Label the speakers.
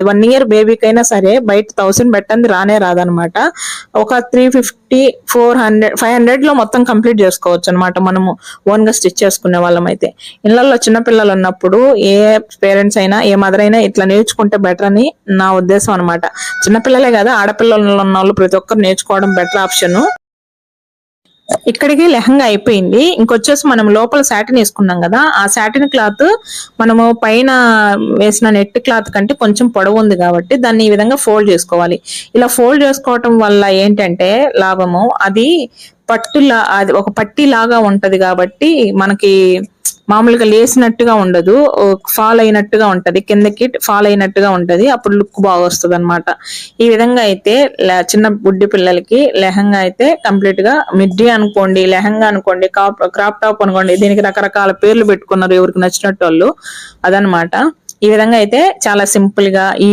Speaker 1: 1 year బేబీకైనా సరే బయట 1000 పెట్టండి రానే రాదనమాట. ఒక 350, 400, 500 లో మొత్తం కంప్లీట్ చేసుకోవచ్చు అనమాట మనము ఓన్ గా స్టిచ్ చేసుకునే వాళ్ళం అయితే. ఇళ్లలో చిన్నపిల్లలు ఉన్నప్పుడు ఏ పేరెంట్స్ అయినా ఏ మదర్ అయినా ఇట్లా నేర్చుకుంటే బెటర్ అని నా ఉద్దేశం అనమాట. చిన్నపిల్లలే కదా, ఆడపిల్లలు ఉన్న వాళ్ళు ప్రతి ఒక్కరు నేర్చుకోవడం బెటర్ ఆప్షన్. ఇక్కడికి లెహంగా అయిపోయింది. ఇంకొచ్చేసి మనం లోపల సాటిన్ వేసుకున్నాం కదా, ఆ సాటిన్ క్లాత్ మనము పైన వేసిన నెట్ క్లాత్ కంటే కొంచెం పొడవు ఉంది కాబట్టి దాన్ని ఈ విధంగా ఫోల్డ్ చేసుకోవాలి. ఇలా ఫోల్డ్ చేసుకోవటం వల్ల ఏంటంటే లాభము, అది అది ఒక పట్టీ లాగా ఉంటది కాబట్టి మనకి మామూలుగా లేసినట్టుగా ఉండదు, ఫాల్ అయినట్టుగా ఉంటది, కిందకి ఫాల్ అయినట్టుగా ఉంటది. అప్పుడు లుక్ బాగా వస్తుంది అనమాట. ఈ విధంగా అయితే చిన్న బుడ్డి పిల్లలకి లెహంగా అయితే కంప్లీట్ గా, మిడ్డీ అనుకోండి, లెహంగా అనుకోండి, క్రాప్ టాప్ అనుకోండి, దీనికి రకరకాల పేర్లు పెట్టుకున్నారు ఎవరికి నచ్చినట్టు వాళ్ళు. అదనమాట. ఈ విధంగా అయితే చాలా సింపుల్ గా